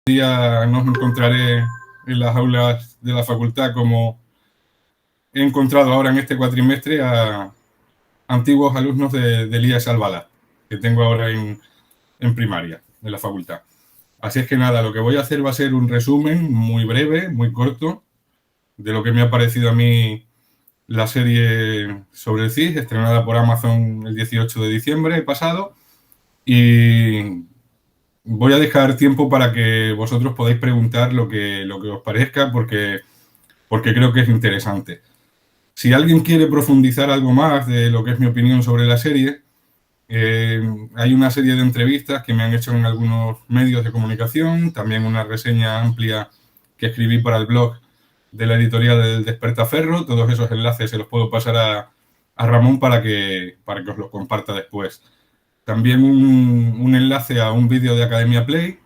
día no os encontraré en las aulas de la facultad como he encontrado ahora en este cuatrimestre a antiguos alumnos de Elías Albalá, que tengo ahora en primaria, en la facultad. Así es que nada, lo que voy a hacer va a ser un resumen muy breve, muy corto, de lo que me ha parecido a mí la serie sobre el CIS, estrenada por Amazon el 18 de diciembre pasado, y voy a dejar tiempo para que vosotros podáis preguntar lo que os parezca, porque creo que es interesante. Si alguien quiere profundizar algo más de lo que es mi opinión sobre la serie, hay una serie de entrevistas que me han hecho en algunos medios de comunicación, también una reseña amplia que escribí para el blog de la editorial del Despertaferro. Todos esos enlaces se los puedo pasar a Ramón para que os los comparta después. También un enlace a un vídeo de Academia Play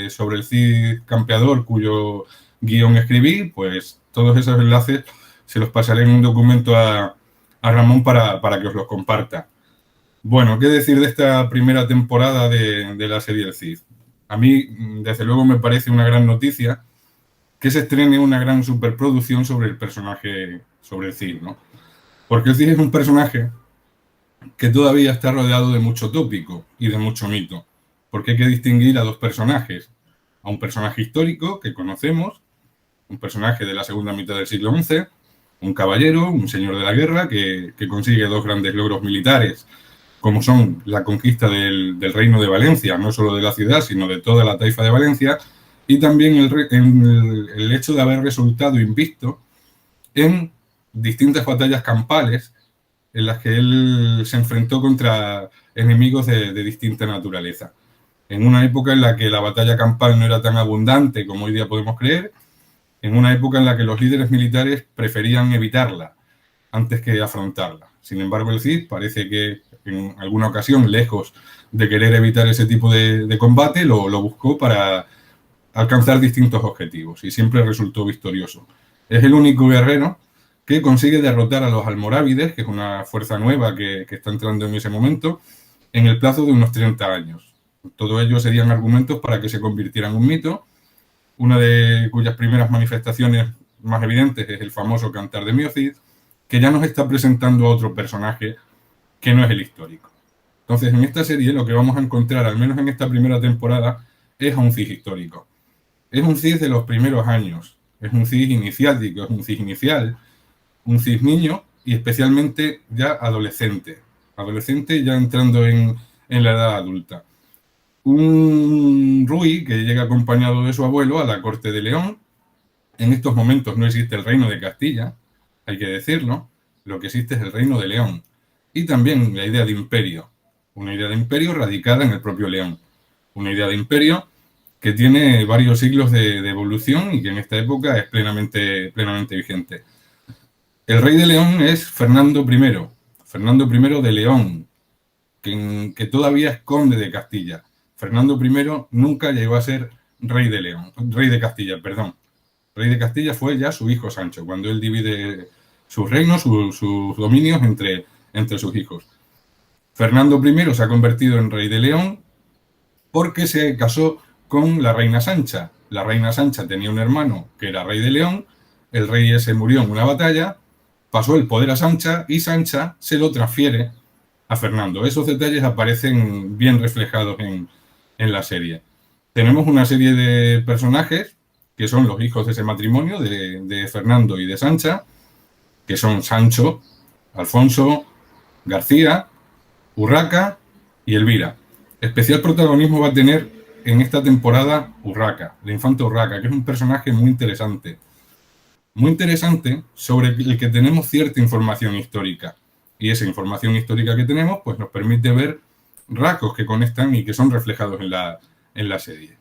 sobre el Cid Campeador, cuyo guión escribí. Pues todos esos enlaces se los pasaré en un documento a Ramón para que os los comparta. Bueno, ¿qué decir de esta primera temporada de la serie El Cid? A mí, desde luego, me parece una gran noticia que se estrene una gran superproducción sobre el personaje, sobre el Cid, ¿no? Porque el Cid es un personaje que todavía está rodeado de mucho tópico y de mucho mito, porque hay que distinguir a dos personajes: a un personaje histórico que conocemos, un personaje de la segunda mitad del siglo XI, un caballero, un señor de la guerra que consigue dos grandes logros militares, como son la conquista del reino de Valencia, no solo de la ciudad, sino de toda la taifa de Valencia, y también el hecho de haber resultado invicto en distintas batallas campales en las que él se enfrentó contra enemigos de distinta naturaleza. En una época en la que la batalla campal no era tan abundante como hoy día podemos creer, en una época en la que los líderes militares preferían evitarla antes que afrontarla. Sin embargo, el Cid parece que en alguna ocasión, lejos de querer evitar ese tipo de combate, lo buscó para alcanzar distintos objetivos y siempre resultó victorioso. Es el único guerrero que consigue derrotar a los almorávides, que es una fuerza nueva que está entrando en ese momento, en el plazo de unos 30 años. Todo ello serían argumentos para que se convirtiera en un mito, una de cuyas primeras manifestaciones más evidentes es el famoso Cantar de Mio Cid, que ya nos está presentando a otro personaje que no es el histórico. Entonces, en esta serie lo que vamos a encontrar, al menos en esta primera temporada, es a un Cid histórico. Es un Cid de los primeros años, es un Cid iniciático, es un Cid inicial, un Cid niño y especialmente ya adolescente ya entrando en la edad adulta. Un Rui que llega acompañado de su abuelo a la corte de León. En estos momentos no existe el reino de Castilla, hay que decirlo, lo que existe es el reino de León. Y también la idea de imperio, una idea de imperio radicada en el propio León, una idea de imperio que tiene varios siglos de evolución y que en esta época es plenamente vigente. El rey de León es Fernando I de León, que todavía es conde de Castilla. Fernando I nunca llegó a ser rey de Castilla, perdón. Rey de Castilla fue ya su hijo Sancho, cuando él divide sus reinos, sus dominios entre sus hijos. Fernando I se ha convertido en rey de León porque se casó con la reina Sancha. La reina Sancha tenía un hermano que era rey de León, el rey ese murió en una batalla, pasó el poder a Sancha y Sancha se lo transfiere a Fernando. Esos detalles aparecen bien reflejados en la serie. Tenemos una serie de personajes que son los hijos de ese matrimonio, de Fernando y de Sancha, que son Sancho, Alfonso, García, Urraca y Elvira. Especial protagonismo va a tener en esta temporada Urraca, la infanta Urraca, que es un personaje muy interesante sobre el que tenemos cierta información histórica. Y esa información histórica que tenemos pues nos permite ver rasgos que conectan y que son reflejados en la serie.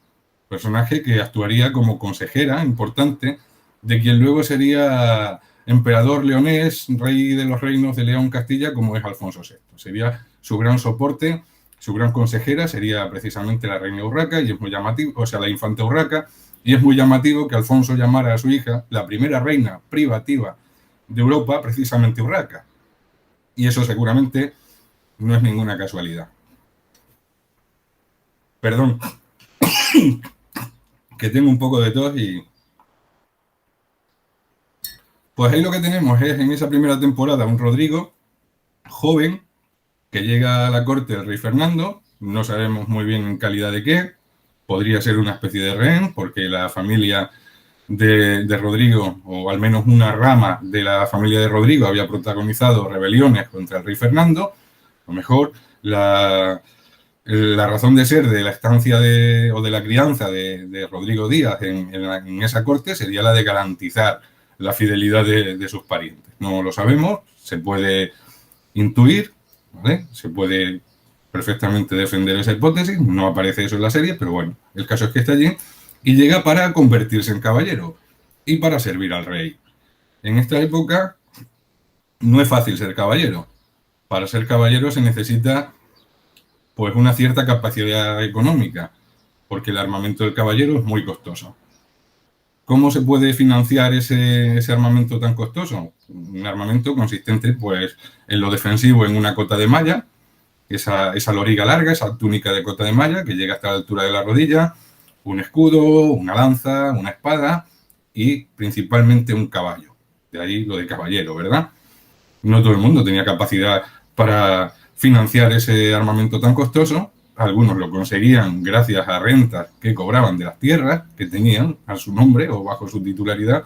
Personaje que actuaría como consejera importante de quien luego sería emperador leonés, rey de los reinos de León Castilla, como es Alfonso VI. Sería su gran soporte, su gran consejera sería precisamente la reina Urraca, y es muy llamativo, o sea, la infanta Urraca, y es muy llamativo que Alfonso llamara a su hija la primera reina privativa de Europa precisamente Urraca. Y eso seguramente no es ninguna casualidad. Perdón. que tengo un poco de tos y... Pues ahí lo que tenemos es en esa primera temporada un Rodrigo joven que llega a la corte del rey Fernando, no sabemos muy bien en calidad de qué, podría ser una especie de rehén, porque la familia de Rodrigo, o al menos una rama de la familia de Rodrigo, había protagonizado rebeliones contra el rey Fernando. A lo mejor la razón de ser de la estancia o de la crianza de Rodrigo Díaz en esa corte sería la de garantizar la fidelidad de sus parientes. No lo sabemos, se puede intuir, ¿vale? Se puede perfectamente defender esa hipótesis, no aparece eso en la serie, pero bueno, el caso es que está allí y llega para convertirse en caballero y para servir al rey. En esta época no es fácil ser caballero. Para ser caballero se necesita pues una cierta capacidad económica, porque el armamento del caballero es muy costoso. ¿Cómo se puede financiar ese armamento tan costoso? Un armamento consistente pues, en lo defensivo en una cota de malla, esa loriga larga, esa túnica de cota de malla que llega hasta la altura de la rodilla, un escudo, una lanza, una espada y principalmente un caballo. De ahí lo de caballero, ¿verdad? No todo el mundo tenía capacidad para financiar ese armamento tan costoso. Algunos lo conseguían gracias a rentas que cobraban de las tierras que tenían a su nombre o bajo su titularidad.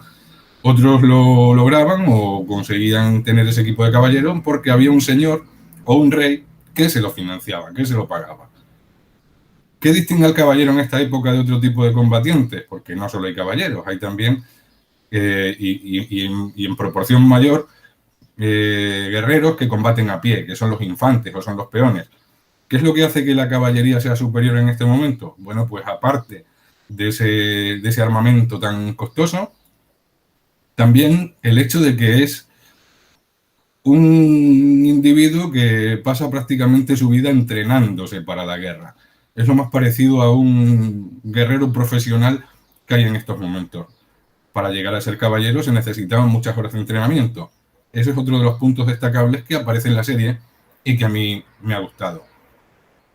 Otros lo lograban o conseguían tener ese equipo de caballeros porque había un señor o un rey que se lo financiaba, que se lo pagaba. ¿Qué distingue al caballero en esta época de otro tipo de combatientes? Porque no solo hay caballeros, hay también, y en proporción mayor, guerreros que combaten a pie, que son los infantes o son los peones. ¿Qué es lo que hace que la caballería sea superior en este momento? Bueno, pues aparte de ese armamento tan costoso, también el hecho de que es un individuo que pasa prácticamente su vida entrenándose para la guerra. Es lo más parecido a un guerrero profesional que hay en estos momentos. Para llegar a ser caballero se necesitaban muchas horas de entrenamiento. Ese es otro de los puntos destacables que aparece en la serie y que a mí me ha gustado.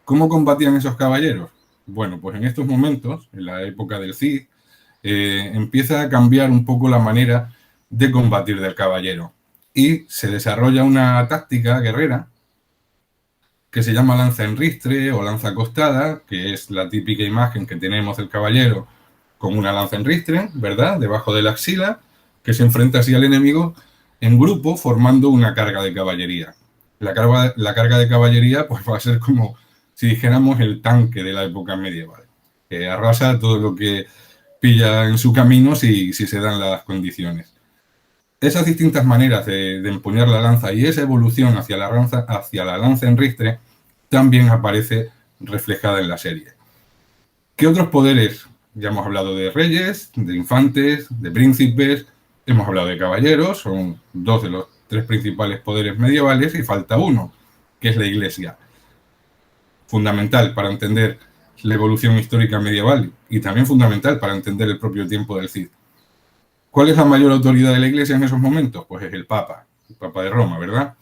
¿Cómo combatían esos caballeros? Bueno, pues en estos momentos, en la época del Cid, empieza a cambiar un poco la manera de combatir del caballero y se desarrolla una táctica guerrera que se llama lanza en ristre o lanza acostada, que es la típica imagen que tenemos del caballero con una lanza en ristre, ¿verdad?, debajo de la axila, que se enfrenta así al enemigo en grupo formando una carga de caballería. La carga de caballería pues va a ser como si dijéramos el tanque de la época medieval, que arrasa todo lo que pilla en su camino si se dan las condiciones. Esas distintas maneras de empuñar la lanza y esa evolución hacia la lanza en ristre también aparece reflejada en la serie. ¿Qué otros poderes? Ya hemos hablado de reyes, de infantes, de príncipes, hemos hablado de caballeros, son dos de los tres principales poderes medievales y falta uno, que es la Iglesia. Fundamental para entender la evolución histórica medieval y también fundamental para entender el propio tiempo del Cid. ¿Cuál es la mayor autoridad de la Iglesia en esos momentos? Pues es el Papa de Roma, ¿verdad?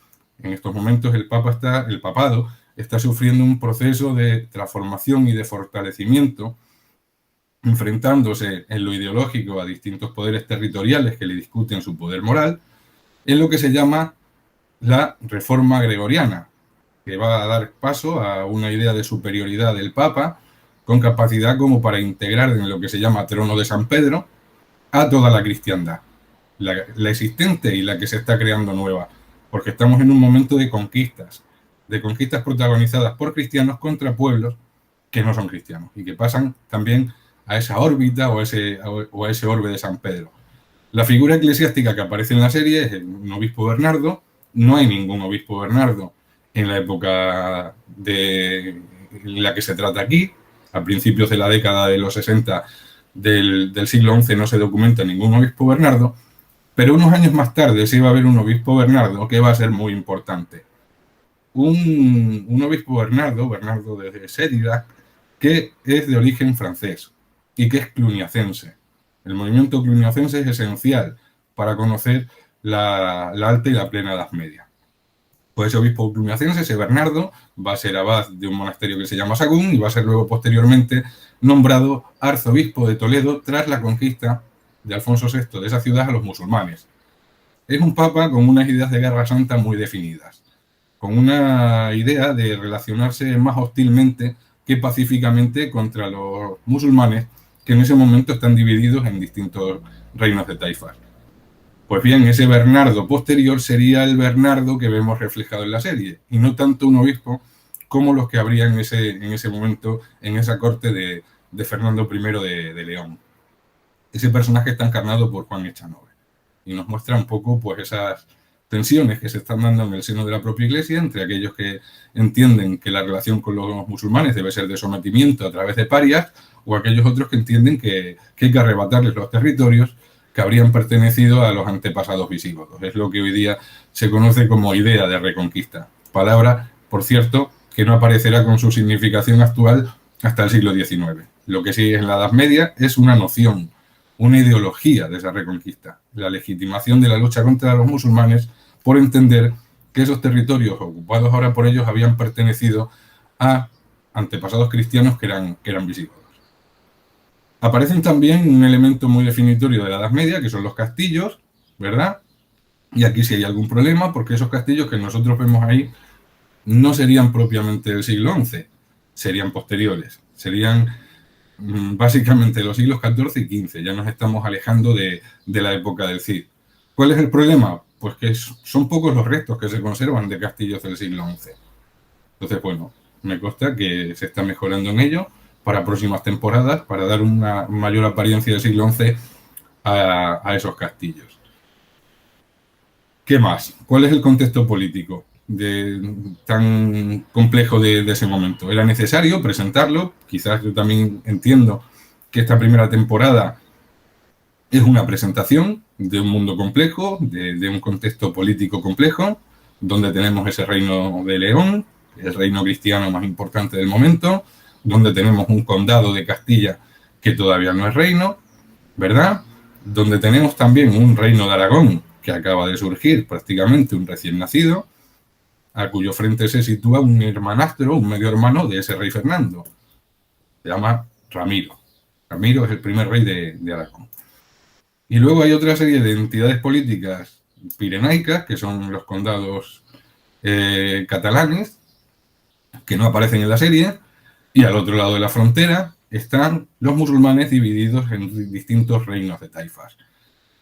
En estos momentos el papado está sufriendo un proceso de transformación y de fortalecimiento, enfrentándose en lo ideológico a distintos poderes territoriales que le discuten su poder moral, en lo que se llama la Reforma Gregoriana, que va a dar paso a una idea de superioridad del Papa con capacidad como para integrar en lo que se llama trono de San Pedro a toda la cristiandad, la existente y la que se está creando nueva, porque estamos en un momento de conquistas protagonizadas por cristianos contra pueblos que no son cristianos y que pasan también a esa órbita o a ese orbe de San Pedro. La figura eclesiástica que aparece en la serie es un obispo Bernardo. No hay ningún obispo Bernardo en la época en la que se trata aquí. A principios de la década de los 60 del siglo XI no se documenta ningún obispo Bernardo, pero unos años más tarde se iba a ver un obispo Bernardo que va a ser muy importante. Un obispo Bernardo de Séridac, que es de origen francés y que es cluniacense. El movimiento cluniacense es esencial para conocer la alta y la plena Edad Media. Pues ese obispo cluniacense, ese Bernardo, va a ser abad de un monasterio que se llama Sagún y va a ser luego posteriormente nombrado arzobispo de Toledo tras la conquista de Alfonso VI de esa ciudad a los musulmanes. Es un papa con unas ideas de guerra santa muy definidas, con una idea de relacionarse más hostilmente que pacíficamente contra los musulmanes, que en ese momento están divididos en distintos reinos de taifas. Pues bien, ese Bernardo posterior sería el Bernardo que vemos reflejado en la serie, y no tanto un obispo como los que habría en ese momento, en esa corte de Fernando I de León. Ese personaje está encarnado por Juan Echanove, y nos muestra un poco pues esas tensiones que se están dando en el seno de la propia Iglesia entre aquellos que entienden que la relación con los musulmanes debe ser de sometimiento a través de parias, o aquellos otros que entienden que hay que arrebatarles los territorios que habrían pertenecido a los antepasados visigodos. Es lo que hoy día se conoce como idea de reconquista. Palabra, por cierto, que no aparecerá con su significación actual hasta el siglo XIX. Lo que sí en la Edad Media es una noción, una ideología de esa reconquista, la legitimación de la lucha contra los musulmanes por entender que esos territorios ocupados ahora por ellos habían pertenecido a antepasados cristianos que eran visigodos. Aparecen también un elemento muy definitorio de la Edad Media, que son los castillos, ¿verdad? Y aquí sí hay algún problema, porque esos castillos que nosotros vemos ahí no serían propiamente del siglo XI, serían posteriores, serían básicamente los siglos XIV y XV, ya nos estamos alejando de la época del Cid. ¿Cuál es el problema? Pues que son pocos los restos que se conservan de castillos del siglo XI. Entonces, bueno, me consta que se está mejorando en ello para próximas temporadas, para dar una mayor apariencia del siglo XI a esos castillos. ¿Qué más? ¿Cuál es el contexto político tan complejo de ese momento? ¿Era necesario presentarlo? Quizás yo también entiendo que esta primera temporada es una presentación de un mundo complejo, de un contexto político complejo, donde tenemos ese reino de León, el reino cristiano más importante del momento, donde tenemos un condado de Castilla que todavía no es reino, ¿verdad? Donde tenemos también un reino de Aragón que acaba de surgir, prácticamente un recién nacido, a cuyo frente se sitúa un hermanastro, un medio hermano de ese rey Fernando. Se llama Ramiro. Ramiro es el primer rey de Aragón. Y luego hay otra serie de entidades políticas pirenaicas, que son los condados catalanes, que no aparecen en la serie, y al otro lado de la frontera están los musulmanes divididos en distintos reinos de taifas.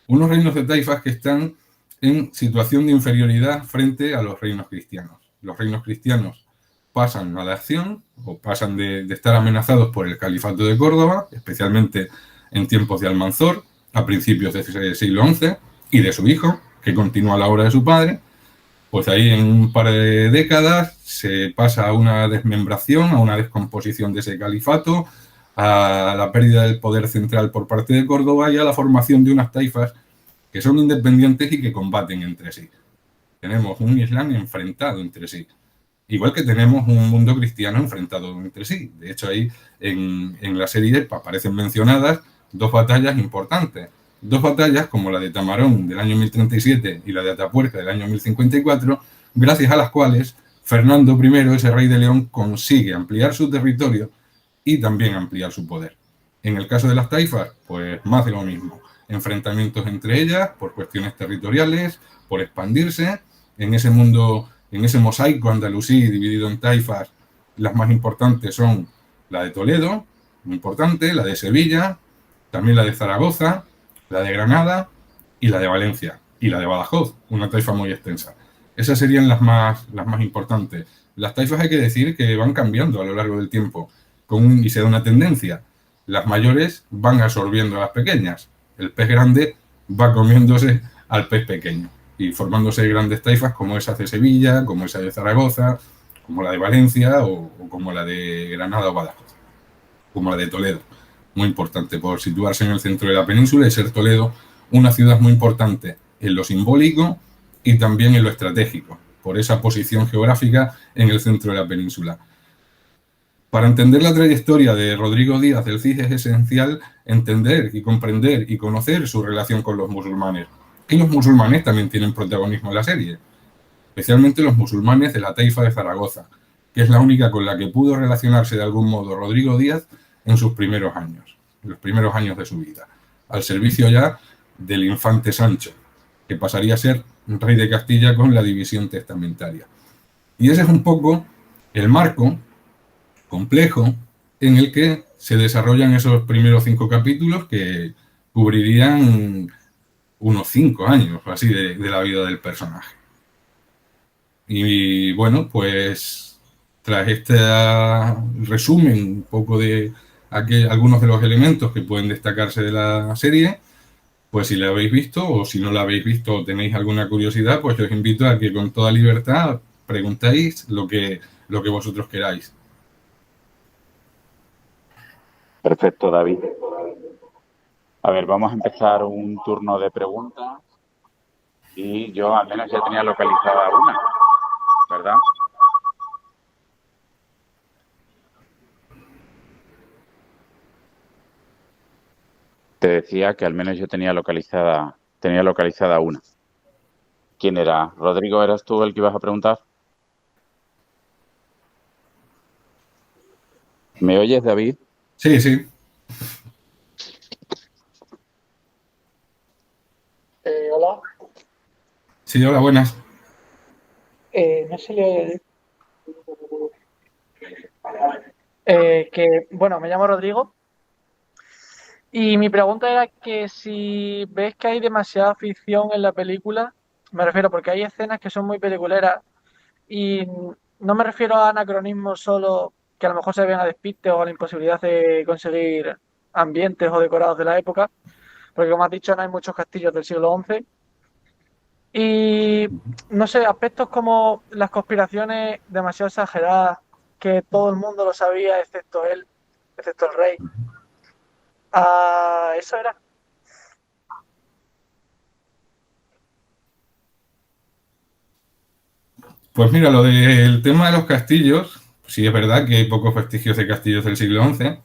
Unos reinos de taifas que están en situación de inferioridad frente a los reinos cristianos. Los reinos cristianos pasan a la acción o pasan de estar amenazados por el califato de Córdoba, especialmente en tiempos de Almanzor, a principios del siglo XI, y de su hijo, que continúa la obra de su padre. Pues ahí en un par de décadas se pasa a una desmembración, a una descomposición de ese califato, a la pérdida del poder central por parte de Córdoba y a la formación de unas taifas que son independientes y que combaten entre sí. Tenemos un Islam enfrentado entre sí, igual que tenemos un mundo cristiano enfrentado entre sí. De hecho, ahí en la serie aparecen mencionadas dos batallas importantes. Dos batallas como la de Tamarón del año 1037 y la de Atapuerca del año 1054, gracias a las cuales Fernando I, ese rey de León, consigue ampliar su territorio y también ampliar su poder. En el caso de las taifas, pues más de lo mismo. Enfrentamientos entre ellas por cuestiones territoriales, por expandirse. En ese mundo, en ese mosaico andalusí dividido en taifas, las más importantes son la de Toledo, muy importante, la de Sevilla, también la de Zaragoza, la de Granada y la de Valencia, y la de Badajoz, una taifa muy extensa. Esas serían las más importantes. Las taifas hay que decir que van cambiando a lo largo del tiempo, y se da una tendencia. Las mayores van absorbiendo a las pequeñas. El pez grande va comiéndose al pez pequeño, y formándose grandes taifas como esa de Sevilla, como esa de Zaragoza, como la de Valencia, o como la de Granada o Badajoz, como la de Toledo. Muy importante por situarse en el centro de la península y ser Toledo una ciudad muy importante en lo simbólico y también en lo estratégico, por esa posición geográfica en el centro de la península. Para entender la trayectoria de Rodrigo Díaz del Cid es esencial entender y comprender y conocer su relación con los musulmanes. Y los musulmanes también tienen protagonismo en la serie. especialmente los musulmanes de la Taifa de Zaragoza, que es la única con la que pudo relacionarse de algún modo Rodrigo Díaz en sus primeros años, en los primeros años de su vida, al servicio ya del infante Sancho, que pasaría a ser rey de Castilla con la división testamentaria. Y ese es un poco el marco complejo en el que se desarrollan esos primeros 5 capítulos que cubrirían unos 5 años o así de la vida del personaje. Y bueno, pues tras este resumen un poco de algunos de los elementos que pueden destacarse de la serie, pues si la habéis visto o si no la habéis visto o tenéis alguna curiosidad, pues os invito a que con toda libertad preguntéis lo que vosotros queráis. Perfecto, David. A ver, vamos a empezar un turno de preguntas y yo al menos ya tenía localizada una, ¿verdad? Te decía que al menos yo tenía localizada una. ¿Quién era? Rodrigo, ¿eras tú el que ibas a preguntar? ¿Me oyes, David? Sí, sí. Hola. Sí, hola, buenas. No se le oye. Bueno, me llamo Rodrigo y mi pregunta era que si ves que hay demasiada ficción en la película, me refiero porque hay escenas que son muy peliculeras y no me refiero a anacronismos solo que a lo mejor se ven a despiste o a la imposibilidad de conseguir ambientes o decorados de la época, porque como has dicho no hay muchos castillos del siglo XI. Y no sé, aspectos como las conspiraciones demasiado exageradas, que todo el mundo lo sabía, excepto él, excepto el rey. Ah, eso era. Pues mira, lo del tema de los castillos, sí es verdad que hay pocos vestigios de castillos del siglo XI,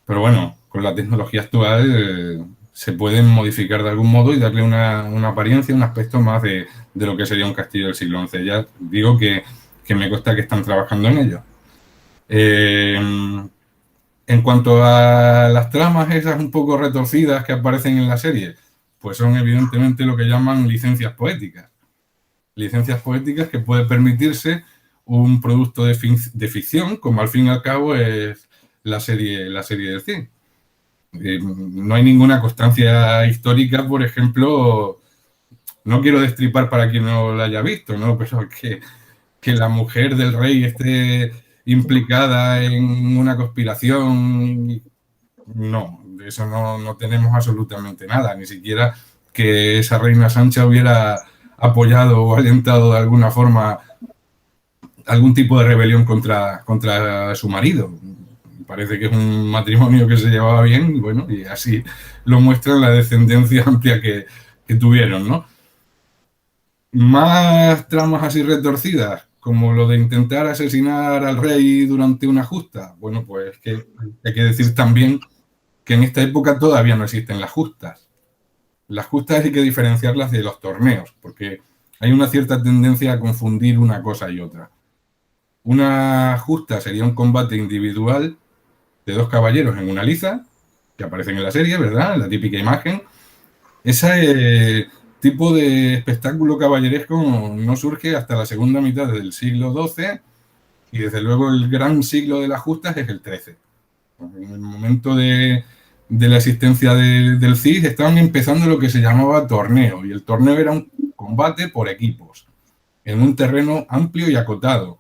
pero bueno, con la tecnología actual se pueden modificar de algún modo y darle una apariencia, un aspecto más de lo que sería un castillo del siglo XI. Ya digo que me consta que están trabajando en ello. En cuanto a las tramas esas un poco retorcidas que aparecen en la serie, pues son evidentemente lo que llaman licencias poéticas. Licencias poéticas que puede permitirse un producto de ficción, como al fin y al cabo es la serie del cine. No hay ninguna constancia histórica, por ejemplo, no quiero destripar para quien no la haya visto, ¿no? Pero que la mujer del rey esté implicada en una conspiración, no, de eso no tenemos absolutamente nada, ni siquiera que esa reina Sancha hubiera apoyado o alentado de alguna forma algún tipo de rebelión contra su marido. Parece que es un matrimonio que se llevaba bien, y bueno, y así lo muestra la descendencia amplia que tuvieron, ¿no? Más tramas así retorcidas, como lo de intentar asesinar al rey durante una justa. Bueno, pues que hay que decir también que en esta época todavía no existen las justas. Las justas hay que diferenciarlas de los torneos, porque hay una cierta tendencia a confundir una cosa y otra. Una justa sería un combate individual de 2 caballeros en una liza, que aparecen en la serie, ¿verdad? La típica imagen. Ese tipo de espectáculo caballeresco no surge hasta la segunda mitad del siglo XII y desde luego el gran siglo de las justas es el XIII. En el momento de la existencia del CID estaban empezando lo que se llamaba torneo y el torneo era un combate por equipos en un terreno amplio y acotado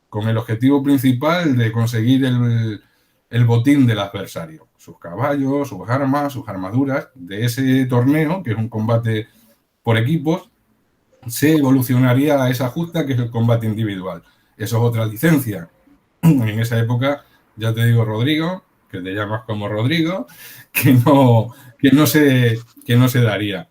con el objetivo principal de conseguir el botín del adversario, sus caballos, sus armas, sus armaduras. De ese torneo, que es un combate por equipos, se evolucionaría a esa justa que es el combate individual. Eso es otra licencia. En esa época, ya te digo, Rodrigo, que te llamas como Rodrigo, que no se daría.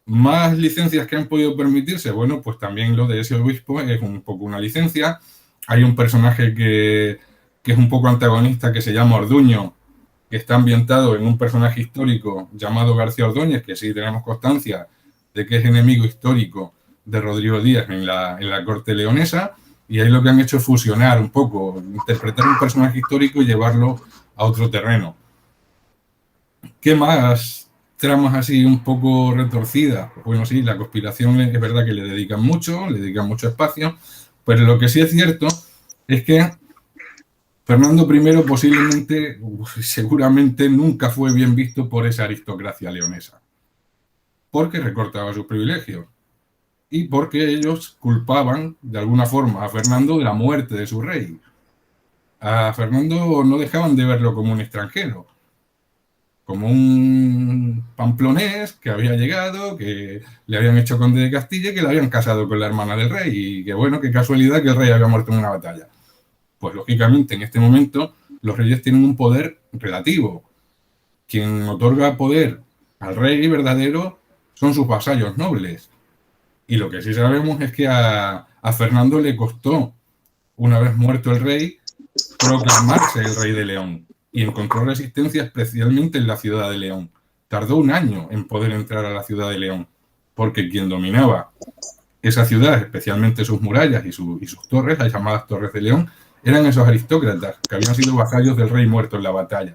Más licencias que han podido permitirse, bueno, pues también lo de ese obispo es un poco una licencia. Hay un personaje que es un poco antagonista que se llama Orduño, que está ambientado en un personaje histórico llamado García Ordóñez, que sí tenemos constancia de que es enemigo histórico de Rodrigo Díaz en la corte leonesa, y ahí lo que han hecho es fusionar un poco, interpretar un personaje histórico y llevarlo a otro terreno. ¿Qué más tramas así un poco retorcidas? Pues bueno, sí, la conspiración es verdad que le dedican mucho espacio, pero lo que sí es cierto es que Fernando I posiblemente, seguramente nunca fue bien visto por esa aristocracia leonesa, porque recortaba sus privilegios y porque ellos culpaban de alguna forma a Fernando de la muerte de su rey. A Fernando no dejaban de verlo como un extranjero, como un pamplonés que había llegado, que le habían hecho conde de Castilla y que le habían casado con la hermana del rey, y que bueno, qué casualidad que el rey había muerto en una batalla. Pues lógicamente en este momento los reyes tienen un poder relativo. Quien otorga poder al rey verdadero son sus vasallos nobles. Y lo que sí sabemos es que a Fernando le costó, una vez muerto el rey, proclamarse el rey de León, y encontró resistencia especialmente en la ciudad de León. Tardó un año en poder entrar a la ciudad de León, porque quien dominaba esa ciudad, especialmente sus murallas y sus torres, las llamadas Torres de León, eran esos aristócratas que habían sido vasallos del rey muerto en la batalla.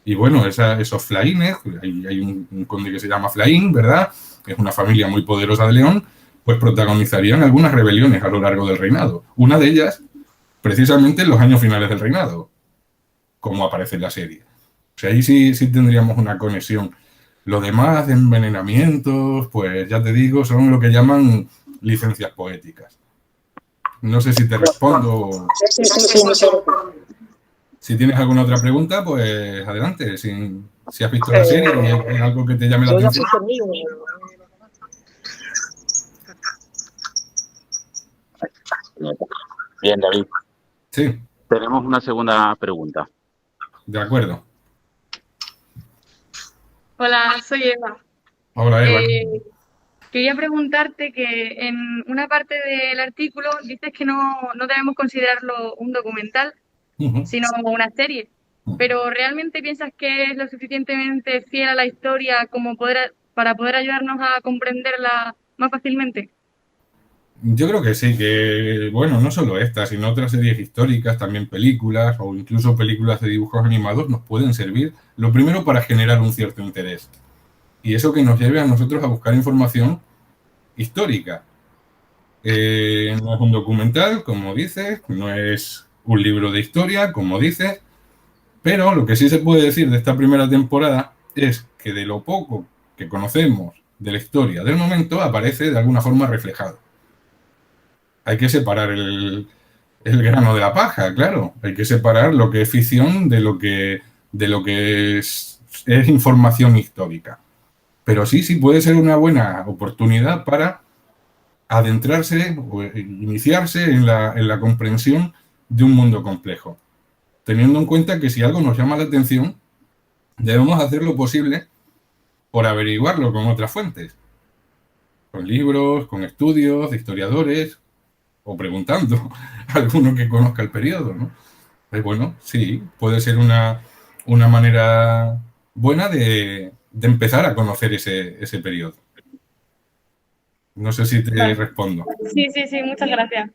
Y bueno, esos flaines, hay un conde que se llama Flaín, ¿verdad? Es una familia muy poderosa de León, pues protagonizarían algunas rebeliones a lo largo del reinado. Una de ellas, precisamente en los años finales del reinado, como aparece en la serie. O sea, ahí sí tendríamos una conexión. Lo demás, envenenamientos, pues ya te digo, son lo que llaman licencias poéticas. No sé si te respondo. Si tienes alguna otra pregunta, pues adelante. Si has visto la serie y es algo que te llame la atención. Bien, David. Sí. Tenemos una segunda pregunta. De acuerdo. Hola, soy Eva. Hola, Eva. Quería preguntarte que en una parte del artículo dices que no debemos considerarlo un documental, sino una serie. Pero ¿realmente piensas que es lo suficientemente fiel a la historia como para poder ayudarnos a comprenderla más fácilmente? Yo creo que sí, que bueno, no solo esta, sino otras series históricas, también películas o incluso películas de dibujos animados nos pueden servir, lo primero para generar un cierto interés. Y eso que nos lleve a nosotros a buscar información histórica. No es un documental, como dices, no es un libro de historia, como dices, pero lo que sí se puede decir de esta primera temporada es que de lo poco que conocemos de la historia del momento aparece de alguna forma reflejado. Hay que separar el grano de la paja, claro. Hay que separar lo que es ficción de lo que es información histórica. Pero sí puede ser una buena oportunidad para adentrarse o iniciarse en la comprensión de un mundo complejo. Teniendo en cuenta que si algo nos llama la atención, debemos hacer lo posible por averiguarlo con otras fuentes. Con libros, con estudios de historiadores, o preguntando a alguno que conozca el periodo, ¿no? Pues bueno, sí, puede ser una manera buena de empezar a conocer ese periodo. No sé si te respondo. Sí, muchas gracias.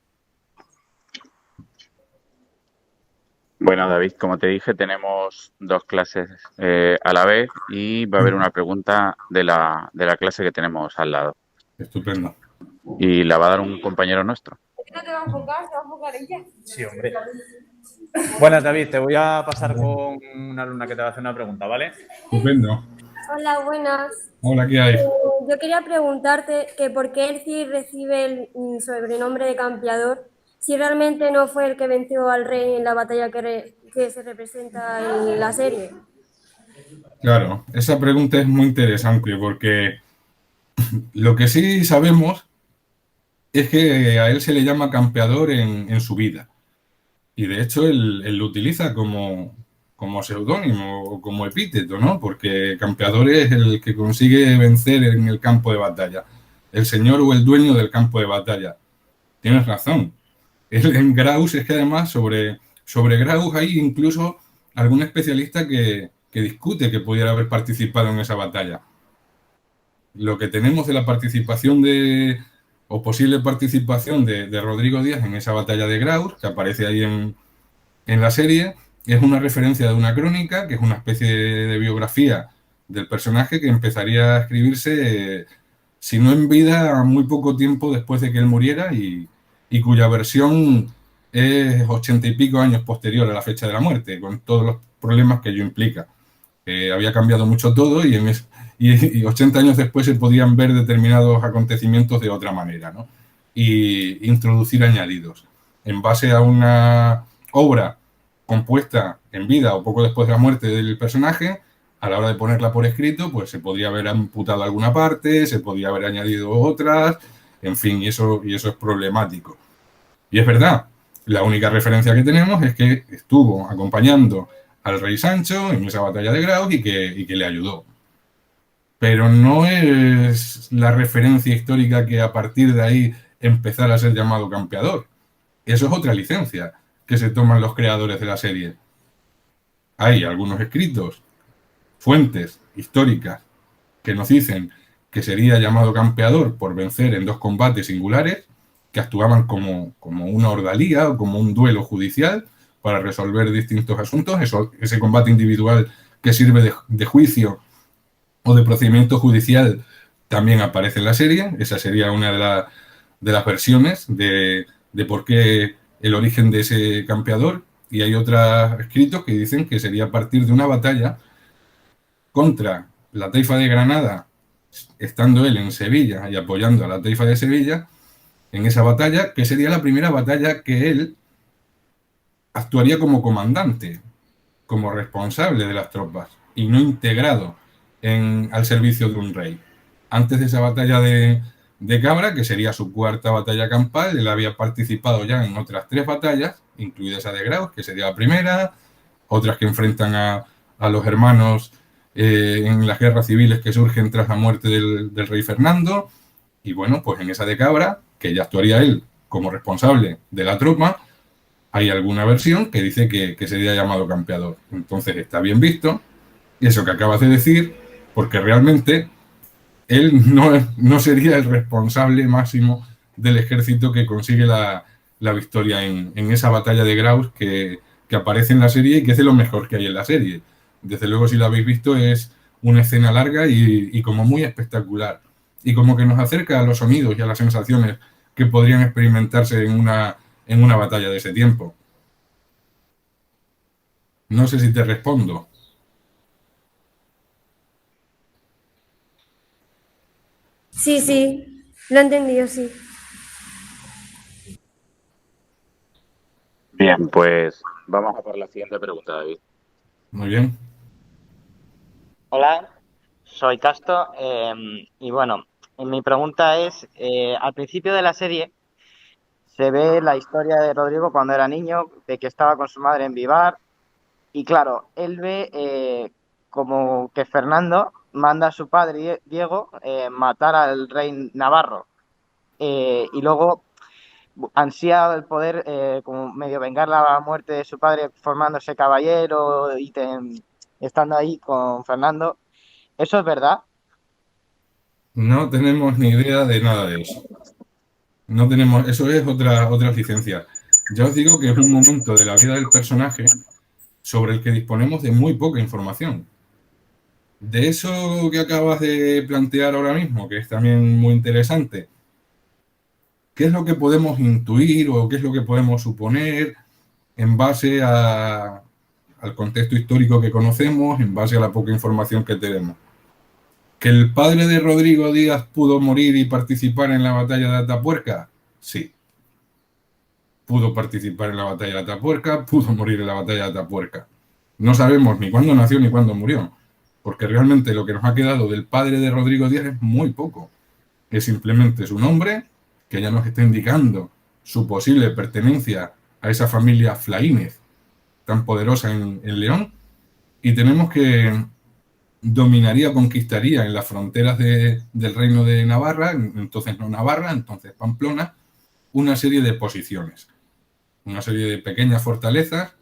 Bueno, David, como te dije, tenemos dos clases a la vez y va a haber una pregunta de la clase que tenemos al lado. Estupendo. Y la va a dar un compañero nuestro. ¿No te va a enfocar? ¿Te va a enfocar ella? Sí, hombre. Buenas, David. Te voy a pasar con una alumna que te va a hacer una pregunta, ¿vale? Estupendo. Hola, buenas. Hola, ¿qué hay? Yo quería preguntarte que por qué el Cid recibe el sobrenombre de campeador si realmente no fue el que venció al rey en la batalla que se representa en la serie. Claro, esa pregunta es muy interesante porque lo que sí sabemos es que a él se le llama campeador en su vida. Y de hecho él lo utiliza como seudónimo o como epíteto, ¿no? Porque campeador es el que consigue vencer en el campo de batalla. El señor o el dueño del campo de batalla. Tienes razón. En Graus es que además sobre Graus hay incluso algún especialista que discute que pudiera haber participado en esa batalla. Lo que tenemos de la participación de o posible participación de Rodrigo Díaz en esa batalla de Graus, que aparece ahí en la serie, es una referencia de una crónica, que es una especie de biografía del personaje que empezaría a escribirse, si no en vida, muy poco tiempo después de que él muriera y cuya versión es 80 y pico años posterior a la fecha de la muerte, con todos los problemas que ello implica. Había cambiado mucho todo y 80 años después se podían ver determinados acontecimientos de otra manera, ¿no? Y introducir añadidos. En base a una obra compuesta en vida o poco después de la muerte del personaje, a la hora de ponerla por escrito, pues se podría haber amputado alguna parte, se podría haber añadido otras, en fin, y eso es problemático. Y es verdad, la única referencia que tenemos es que estuvo acompañando al rey Sancho en esa batalla de Graus y que le ayudó. Pero no es la referencia histórica que a partir de ahí empezara a ser llamado campeador. Eso es otra licencia que se toman los creadores de la serie. Hay algunos escritos, fuentes históricas, que nos dicen que sería llamado campeador por vencer en 2 combates singulares, que actuaban como una ordalía o como un duelo judicial para resolver distintos asuntos. Ese combate individual que sirve de juicio o de procedimiento judicial también aparece en la serie. Esa sería una de las versiones de por qué el origen de ese campeador. Y hay otros escritos que dicen que sería a partir de una batalla contra la taifa de Granada, estando él en Sevilla y apoyando a la taifa de Sevilla en esa batalla, que sería la primera batalla que él actuaría como comandante, como responsable de las tropas y no integrado al servicio de un rey. Antes de esa batalla de Cabra, que sería su 4ª batalla campal, él había participado ya en otras 3 batallas, incluida esa de Graus, que sería la primera, otras que enfrentan a los hermanos en las guerras civiles que surgen tras la muerte del rey Fernando, y bueno, pues en esa de Cabra, que ya actuaría él como responsable de la tropa, hay alguna versión que dice que sería llamado campeador. Entonces está bien visto eso que acabas de decir, porque realmente él no sería el responsable máximo del ejército que consigue la victoria en esa batalla de Graus que aparece en la serie y que es de lo mejor que hay en la serie. Desde luego, si lo habéis visto, es una escena larga y como muy espectacular. Y como que nos acerca a los sonidos y a las sensaciones que podrían experimentarse en una batalla de ese tiempo. No sé si te respondo. Sí, lo he entendido, sí. Bien, pues vamos a por la siguiente pregunta, David. Muy bien. Hola, soy Casto y bueno, mi pregunta es, al principio de la serie se ve la historia de Rodrigo cuando era niño, de que estaba con su madre en Vivar y claro, él ve como que Fernando manda a su padre Diego matar al rey Navarro y luego ansía el poder como medio vengar la muerte de su padre formándose caballero y estando ahí con Fernando. ¿Eso es verdad? No tenemos ni idea de nada de eso. No tenemos, eso es otra licencia. Ya os digo que es un momento de la vida del personaje sobre el que disponemos de muy poca información. De eso que acabas de plantear ahora mismo, que es también muy interesante, ¿qué es lo que podemos intuir o qué es lo que podemos suponer en base al contexto histórico que conocemos, en base a la poca información que tenemos? ¿Que el padre de Rodrigo Díaz pudo morir y participar en la batalla de Atapuerca? Sí. Pudo participar en la batalla de Atapuerca, pudo morir en la batalla de Atapuerca. No sabemos ni cuándo nació ni cuándo murió, porque realmente lo que nos ha quedado del padre de Rodrigo Díaz es muy poco. Es simplemente su nombre, que ya nos está indicando su posible pertenencia a esa familia Flaínez tan poderosa en León, y tenemos que dominaría, conquistaría en las fronteras del reino de Navarra, entonces no Navarra, entonces Pamplona, una serie de posiciones, una serie de pequeñas fortalezas,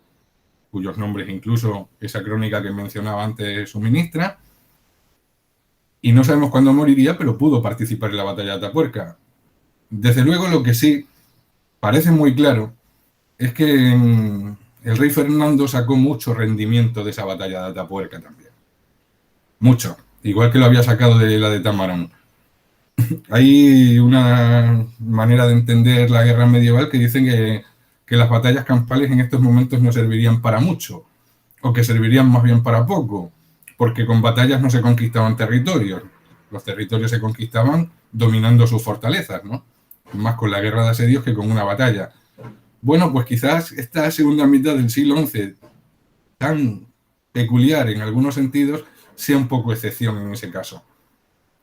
cuyos nombres incluso esa crónica que mencionaba antes suministra, y no sabemos cuándo moriría, pero pudo participar en la batalla de Atapuerca. Desde luego, lo que sí parece muy claro es que el rey Fernando sacó mucho rendimiento de esa batalla de Atapuerca también. Mucho. Igual que lo había sacado de la de Tamarán. Hay una manera de entender la guerra medieval que dicen que las batallas campales en estos momentos no servirían para mucho, o que servirían más bien para poco, porque con batallas no se conquistaban territorios. Los territorios se conquistaban dominando sus fortalezas, ¿no? Más con la guerra de asedios que con una batalla. Bueno, pues quizás esta segunda mitad del siglo XI, tan peculiar en algunos sentidos, sea un poco excepción en ese caso.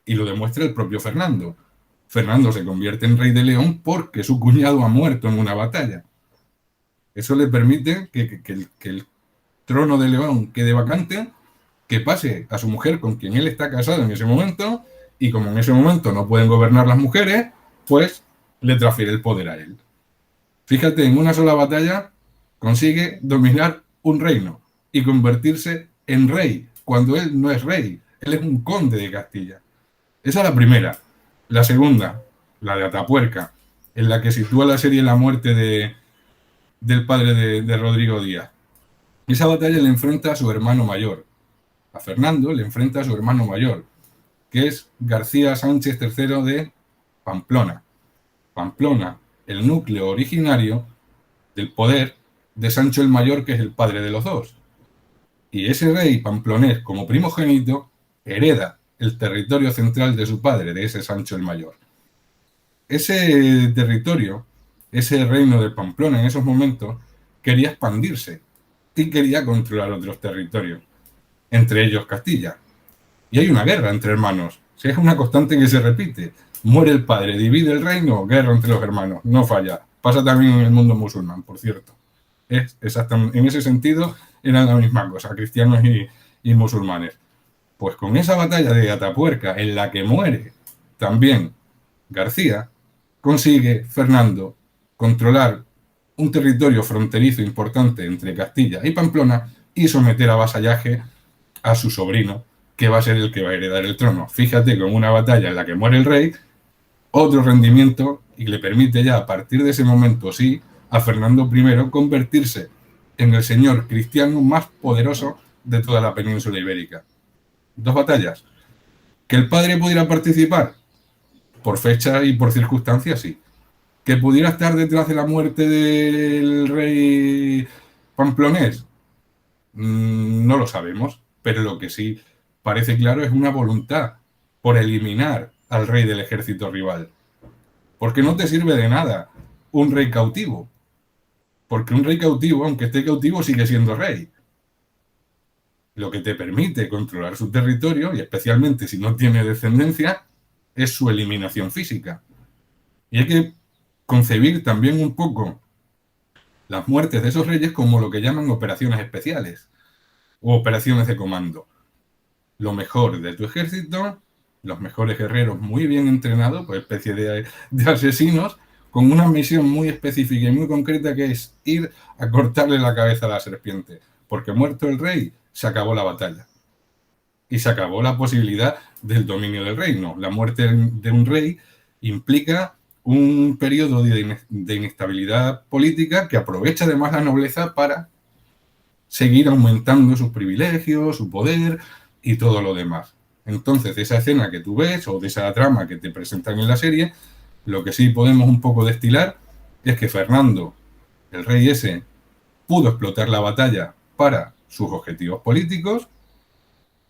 Y lo demuestra el propio Fernando. Fernando se convierte en rey de León porque su cuñado ha muerto en una batalla. Eso le permite que el trono de León quede vacante, que pase a su mujer con quien él está casado en ese momento, y como en ese momento no pueden gobernar las mujeres, pues le transfiere el poder a él. Fíjate, en una sola batalla consigue dominar un reino y convertirse en rey, cuando él no es rey, él es un conde de Castilla. Esa es la primera. La segunda, la de Atapuerca, en la que sitúa la serie la muerte del padre de Rodrigo Díaz. Esa batalla le enfrenta a su hermano mayor. A Fernando le enfrenta a su hermano mayor, que es García Sánchez III de Pamplona. Pamplona, el núcleo originario del poder de Sancho el Mayor, que es el padre de los dos. Y ese rey pamplonés, como primogénito, hereda el territorio central de su padre, de ese Sancho el Mayor. Ese territorio, ese reino de Pamplona en esos momentos, quería expandirse y quería controlar otros territorios, entre ellos Castilla. Y hay una guerra entre hermanos. Si es una constante que se repite. Muere el padre, divide el reino, guerra entre los hermanos. No falla. Pasa también en el mundo musulmán, por cierto. Es exactamente, en ese sentido, eran la misma cosa, cristianos y musulmanes. Pues con esa batalla de Atapuerca, en la que muere también García, consigue Fernando controlar un territorio fronterizo importante entre Castilla y Pamplona y someter a vasallaje a su sobrino, que va a ser el que va a heredar el trono. Fíjate, con una batalla en la que muere el rey, otro rendimiento, y le permite ya a partir de ese momento, sí, a Fernando I convertirse en el señor cristiano más poderoso de toda la península ibérica. Dos batallas. ¿Que el padre pudiera participar? Por fecha y por circunstancias, sí. ¿Que pudiera estar detrás de la muerte del rey pamplonés? No lo sabemos, pero lo que sí parece claro es una voluntad por eliminar al rey del ejército rival. Porque no te sirve de nada un rey cautivo. Porque un rey cautivo, aunque esté cautivo, sigue siendo rey. Lo que te permite controlar su territorio, y especialmente si no tiene descendencia, es su eliminación física. Y hay que concebir también un poco las muertes de esos reyes como lo que llaman operaciones especiales o operaciones de comando. Lo mejor de tu ejército, los mejores guerreros muy bien entrenados, pues especie de asesinos, con una misión muy específica y muy concreta, que es ir a cortarle la cabeza a la serpiente. Porque muerto el rey, se acabó la batalla. Y se acabó la posibilidad del dominio del reino. La muerte de un rey implica un periodo de inestabilidad política que aprovecha además la nobleza para seguir aumentando sus privilegios, su poder y todo lo demás. Entonces, de esa escena que tú ves o de esa trama que te presentan en la serie, lo que sí podemos un poco destilar es que Fernando, el rey ese, pudo explotar la batalla para sus objetivos políticos,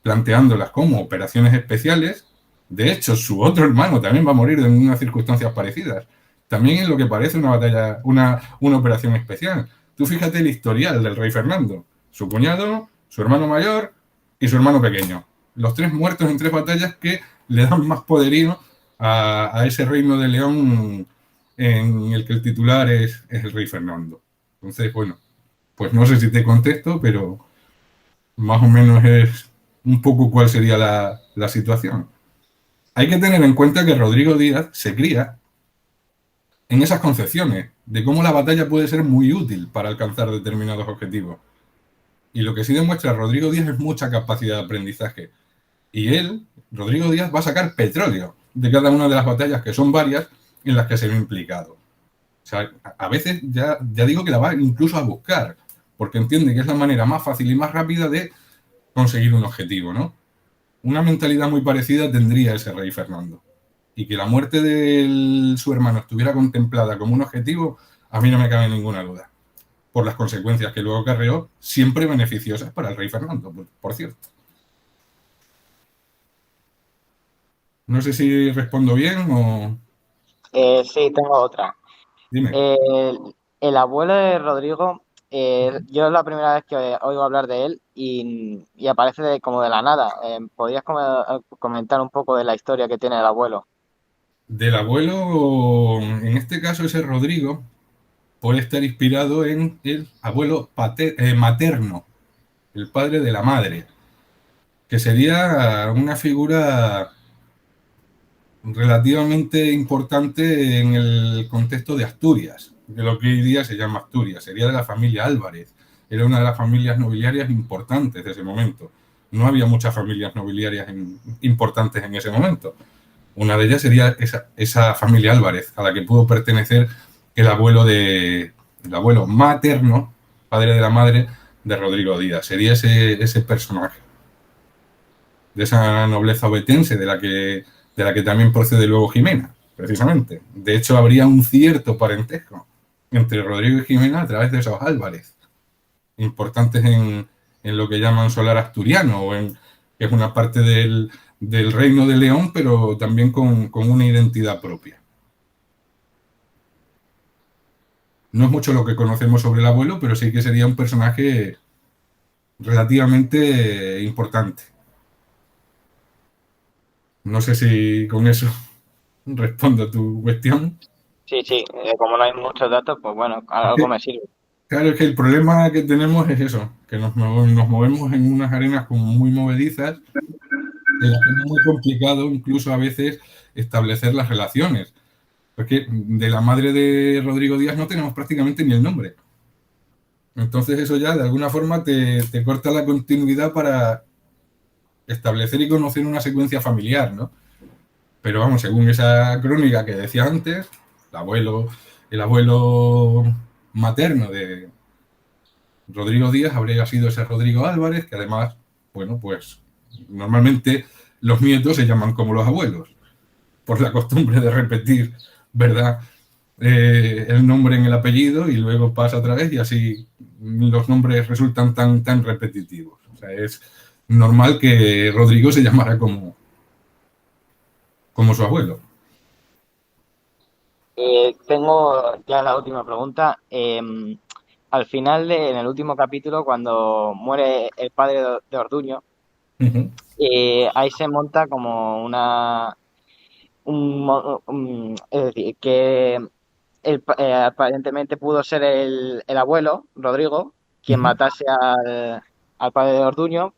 planteándolas como operaciones especiales. De hecho, su otro hermano también va a morir en unas circunstancias parecidas. También en lo que parece una batalla, una operación especial. Tú fíjate el historial del rey Fernando. Su cuñado, su hermano mayor y su hermano pequeño. Los tres muertos en tres batallas que le dan más poderío a ese reino de León en el que el titular es el rey Fernando. Entonces, bueno, pues no sé si te contesto, pero más o menos es un poco cuál sería la situación. Hay que tener en cuenta que Rodrigo Díaz se cría en esas concepciones de cómo la batalla puede ser muy útil para alcanzar determinados objetivos. Y lo que sí demuestra Rodrigo Díaz es mucha capacidad de aprendizaje. Y él, Rodrigo Díaz, va a sacar petróleo de cada una de las batallas, que son varias, en las que se ve implicado. O sea, a veces ya digo que la va incluso a buscar, porque entiende que es la manera más fácil y más rápida de conseguir un objetivo, ¿no? Una mentalidad muy parecida tendría ese rey Fernando. Y que la muerte de su hermano estuviera contemplada como un objetivo, a mí no me cabe ninguna duda. Por las consecuencias que luego acarreó, siempre beneficiosas para el rey Fernando, por cierto. No sé si respondo bien o... Sí, tengo otra. Dime. El abuelo de Rodrigo, yo es la primera vez que oigo hablar de él y aparece como de la nada. ¿Podrías comentar un poco de la historia que tiene el abuelo? Del abuelo, en este caso ese Rodrigo, puede estar inspirado en el abuelo materno, el padre de la madre, que sería una figura relativamente importante en el contexto de Asturias, de lo que hoy día se llama Asturias. Sería de la familia Álvarez. Era una de las familias nobiliarias importantes de ese momento. No había muchas familias nobiliarias importantes en ese momento. Una de ellas sería esa familia Álvarez, a la que pudo pertenecer el abuelo materno, padre de la madre, de Rodrigo Díaz. Sería ese personaje, de esa nobleza obetense de la que también procede luego Jimena, precisamente. De hecho, habría un cierto parentesco entre Rodrigo y Jimena a través de esos Álvarez, importantes en lo que llaman solar asturiano, que es una parte del reino de León, pero también con una identidad propia. No es mucho lo que conocemos sobre el abuelo, pero sí que sería un personaje relativamente importante. No sé si con eso respondo a tu cuestión. Sí, como no hay muchos datos, pues bueno, algo me sirve. Claro, es que el problema que tenemos es eso, que nos movemos en unas arenas como muy movedizas, en las que es muy complicado incluso a veces establecer las relaciones. Porque de la madre de Rodrigo Díaz no tenemos prácticamente ni el nombre. Entonces eso ya de alguna forma te corta la continuidad para establecer y conocer una secuencia familiar, ¿no? Pero vamos, según esa crónica que decía antes, el abuelo materno de Rodrigo Díaz habría sido ese Rodrigo Álvarez, que además, bueno, pues normalmente los nietos se llaman como los abuelos, por la costumbre de repetir, ¿verdad?, el nombre en el apellido y luego pasa otra vez y así los nombres resultan tan repetitivos. O sea, es normal que Rodrigo se llamara como su abuelo. Tengo ya la última pregunta. Al final, en el último capítulo, cuando muere el padre de Orduño, ahí se monta como es decir, que aparentemente pudo ser el abuelo, Rodrigo, quien matase al padre de Orduño,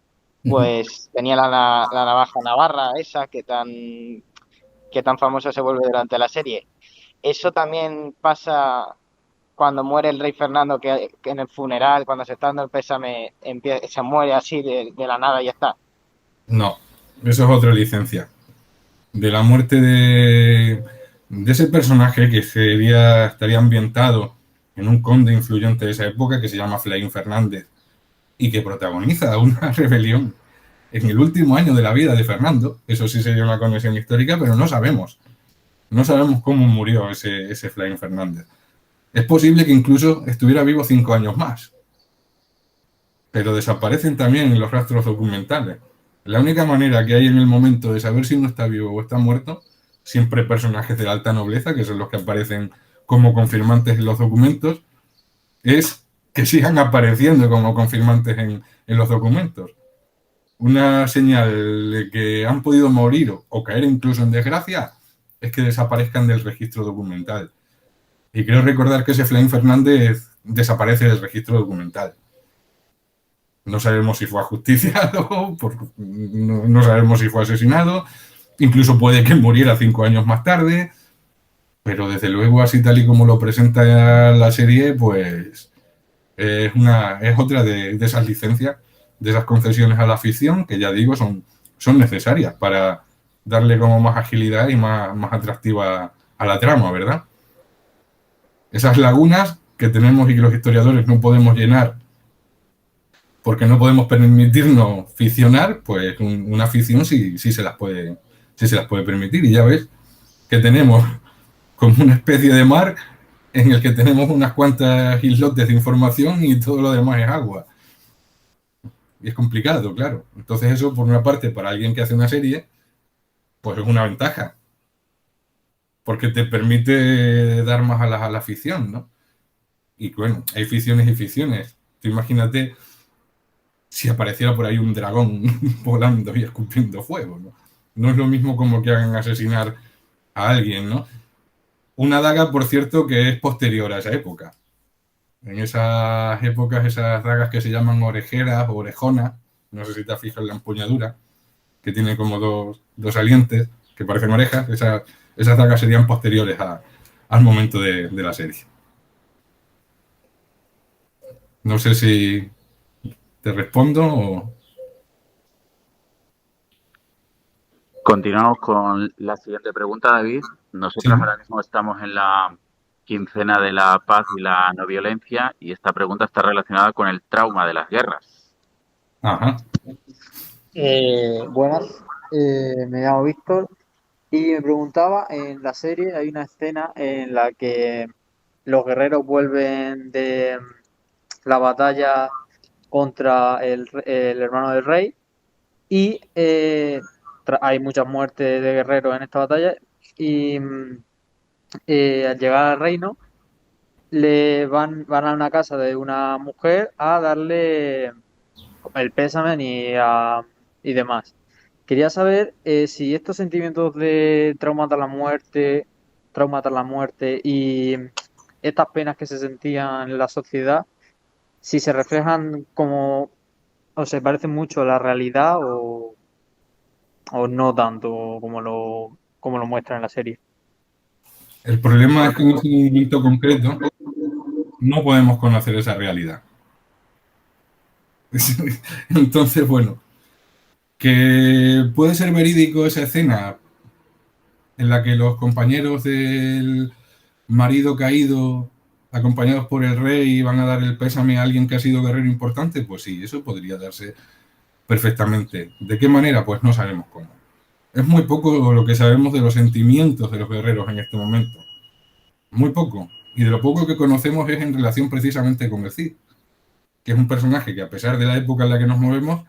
pues tenía la navaja navarra esa que tan famosa se vuelve durante la serie. Eso también pasa cuando muere el rey Fernando, que en el funeral, cuando se está dando el pésame, se muere así de la nada y ya está. No, eso es otra licencia. De la muerte de ese personaje que estaría ambientado en un conde influyente de esa época que se llama Flaín Fernández y que protagoniza una rebelión en el último año de la vida de Fernando. Eso sí sería una conexión histórica, pero no sabemos cómo murió ese Flaín Fernández. Es posible que incluso estuviera vivo 5 años más, pero desaparecen también en los rastros documentales. La única manera que hay en el momento de saber si uno está vivo o está muerto, siempre personajes de la alta nobleza, que son los que aparecen como confirmantes en los documentos, es que sigan apareciendo como confirmantes en los documentos. Una señal de que han podido morir o caer incluso en desgracia es que desaparezcan del registro documental. Y creo recordar que ese Flaín Fernández desaparece del registro documental. No sabemos si fue ajusticiado, no sabemos si fue asesinado, incluso puede que muriera 5 años más tarde, pero desde luego así tal y como lo presenta la serie, pues es otra de esas licencias, de esas concesiones a la ficción que ya digo son necesarias para darle como más agilidad y más atractiva a la trama, ¿verdad? Esas lagunas que tenemos y que los historiadores no podemos llenar porque no podemos permitirnos ficcionar, pues una ficción sí se las puede permitir. Y ya ves que tenemos como una especie de mar en el que tenemos unas cuantas islotes de información y todo lo demás es agua. Y es complicado, claro. Entonces eso, por una parte, para alguien que hace una serie, pues es una ventaja. Porque te permite dar más a la ficción, ¿no? Y bueno, hay ficciones y ficciones. Tú imagínate si apareciera por ahí un dragón volando y escupiendo fuego, ¿no? No es lo mismo como que hagan asesinar a alguien, ¿no? Una daga, por cierto, que es posterior a esa época. En esas épocas, esas dagas que se llaman orejeras o orejonas, no sé si te has fijado en la empuñadura, que tiene como dos salientes que parecen orejas, esas dagas serían posteriores al momento de la serie. No sé si te respondo o... Continuamos con la siguiente pregunta, David. Nosotros Sí. ahora mismo estamos en la quincena de la paz y la no violencia y esta pregunta está relacionada con el trauma de las guerras. Ajá. Buenas, me llamo Víctor y me preguntaba, en la serie hay una escena en la que los guerreros vuelven de la batalla contra el hermano del rey y hay muchas muertes de guerreros en esta batalla y al llegar al reino van a una casa de una mujer a darle el pésame y demás. Quería saber si estos sentimientos de trauma tras la muerte y estas penas que se sentían en la sociedad, si se reflejan como o se parecen mucho a la realidad o no tanto como lo muestra en la serie. El problema es que en ese momento concreto no podemos conocer esa realidad. Entonces, bueno, que puede ser verídico esa escena en la que los compañeros del marido caído, acompañados por el rey, van a dar el pésame a alguien que ha sido guerrero importante, pues sí, eso podría darse perfectamente. ¿De qué manera? Pues no sabemos cómo. Es muy poco lo que sabemos de los sentimientos de los guerreros en este momento. Muy poco. Y de lo poco que conocemos es en relación precisamente con el Cid, que es un personaje que a pesar de la época en la que nos movemos,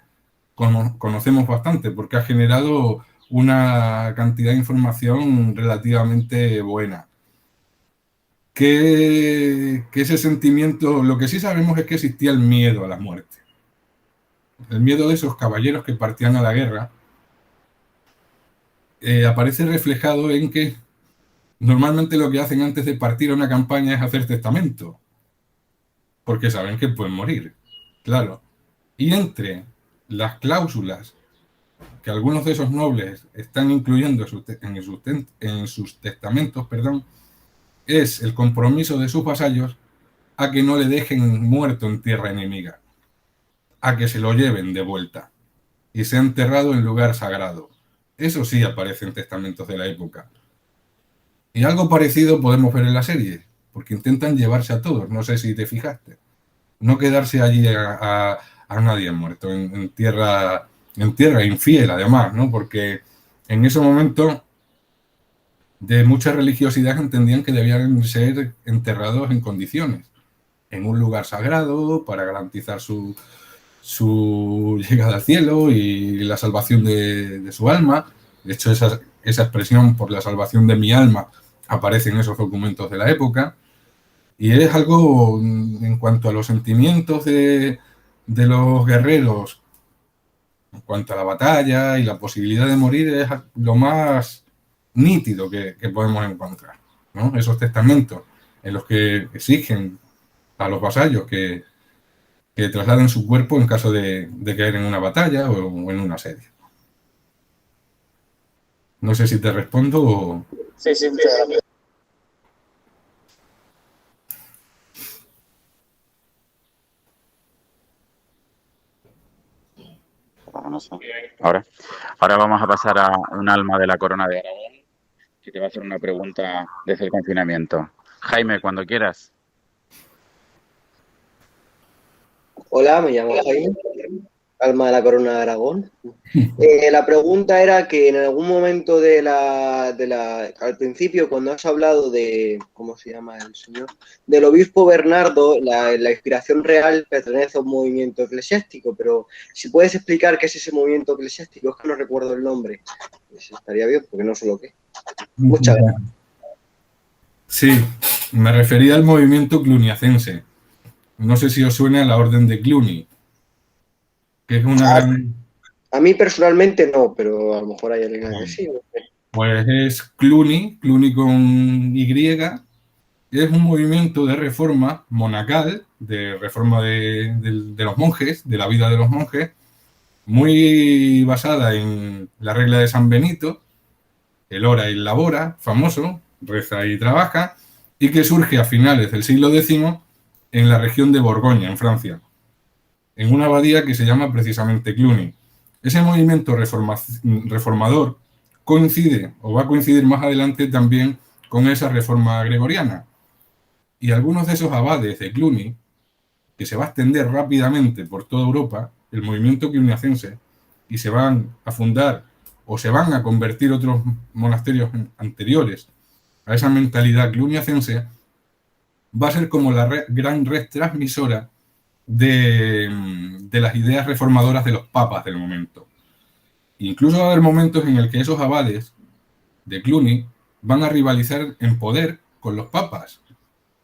conocemos bastante, porque ha generado una cantidad de información relativamente buena. Que ese sentimiento, lo que sí sabemos es que existía el miedo a la muerte. El miedo de esos caballeros que partían a la guerra aparece reflejado en que normalmente lo que hacen antes de partir a una campaña es hacer testamento, porque saben que pueden morir, claro. Y entre las cláusulas que algunos de esos nobles están incluyendo en sus testamentos, perdón, es el compromiso de sus vasallos a que no le dejen muerto en tierra enemiga, a que se lo lleven de vuelta y sea enterrado en lugar sagrado. Eso sí aparece en testamentos de la época. Y algo parecido podemos ver en la serie, porque intentan llevarse a todos, no sé si te fijaste. No quedarse allí a nadie muerto, en tierra infiel además, ¿no? Porque en ese momento de mucha religiosidad entendían que debían ser enterrados en condiciones, en un lugar sagrado para garantizar su llegada al cielo y la salvación de su alma. De hecho, esa expresión por la salvación de mi alma aparece en esos documentos de la época. Y es algo, en cuanto a los sentimientos de los guerreros, en cuanto a la batalla y la posibilidad de morir, es lo más nítido que podemos encontrar, ¿no? Esos testamentos en los que exigen a los vasallos que trasladen su cuerpo en caso de caer en una batalla o en un asedio. No sé si te respondo o... Sí, muchas gracias. No sé. Ahora vamos a pasar a un alma de la corona de Aragón, que te va a hacer una pregunta desde el confinamiento. Jaime, cuando quieras. Hola, me llamo Jaime, alma de la corona de Aragón. La pregunta era que en algún momento al principio, cuando has hablado de, ¿cómo se llama el señor? Del obispo Bernardo, la inspiración real pertenece a un movimiento eclesiástico, pero si puedes explicar qué es ese movimiento eclesiástico, es que no recuerdo el nombre. Pues estaría bien, porque no sé lo que es. Muchas gracias. Sí, me refería al movimiento cluniacense. No sé si os suena la Orden de Cluny, que es una gran... A mí personalmente no, pero a lo mejor hay alguien que sí. Pues es Cluny con Y, es un movimiento de reforma monacal, de reforma de los monjes, de la vida de los monjes, muy basada en la regla de San Benito, el ora y labora, famoso, reza y trabaja, y que surge a finales del siglo X en la región de Borgoña, en Francia, en una abadía que se llama precisamente Cluny. Ese movimiento reformador coincide, o va a coincidir más adelante también, con esa reforma gregoriana. Y algunos de esos abades de Cluny, que se va a extender rápidamente por toda Europa, el movimiento cluniacense, y se van a fundar o se van a convertir otros monasterios anteriores a esa mentalidad cluniacense, va a ser como la gran red transmisora de las ideas reformadoras de los papas del momento. Incluso va a haber momentos en el que esos abades de Cluny van a rivalizar en poder con los papas,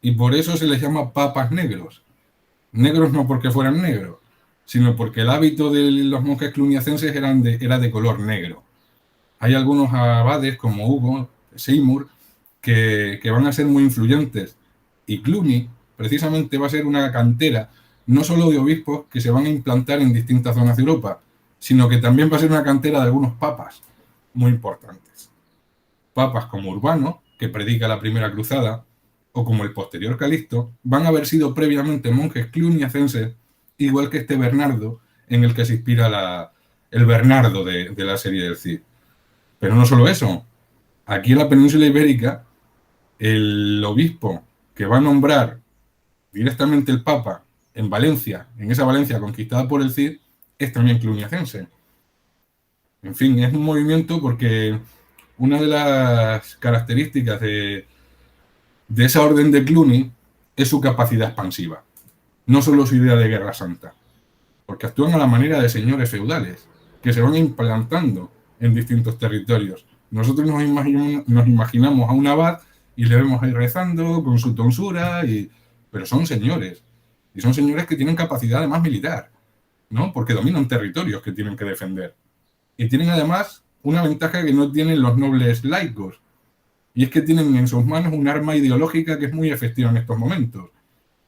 y por eso se les llama papas negros. Negros no porque fueran negros, sino porque el hábito de los monjes cluniacenses era de color negro. Hay algunos abades como Hugo, Seymour, que van a ser muy influyentes, y Cluny precisamente va a ser una cantera no solo de obispos que se van a implantar en distintas zonas de Europa, sino que también va a ser una cantera de algunos papas muy importantes. Papas como Urbano, que predica la primera cruzada, o como el posterior Calixto, van a haber sido previamente monjes cluniacenses, igual que este Bernardo, en el que se inspira el Bernardo de la serie del Cid. Pero no solo eso. Aquí en la península ibérica, el obispo que va a nombrar directamente el Papa en Valencia, en esa Valencia conquistada por el Cid, es también cluniacense. En fin, es un movimiento porque una de las características de esa orden de Cluny es su capacidad expansiva, no solo su idea de guerra santa, porque actúan a la manera de señores feudales que se van implantando en distintos territorios. Nosotros nos imaginamos a un abad y le vemos ahí rezando con su tonsura, pero son señores, y son señores que tienen capacidad además militar, ¿no? Porque dominan territorios que tienen que defender. Y tienen además una ventaja que no tienen los nobles laicos, y es que tienen en sus manos un arma ideológica que es muy efectiva en estos momentos,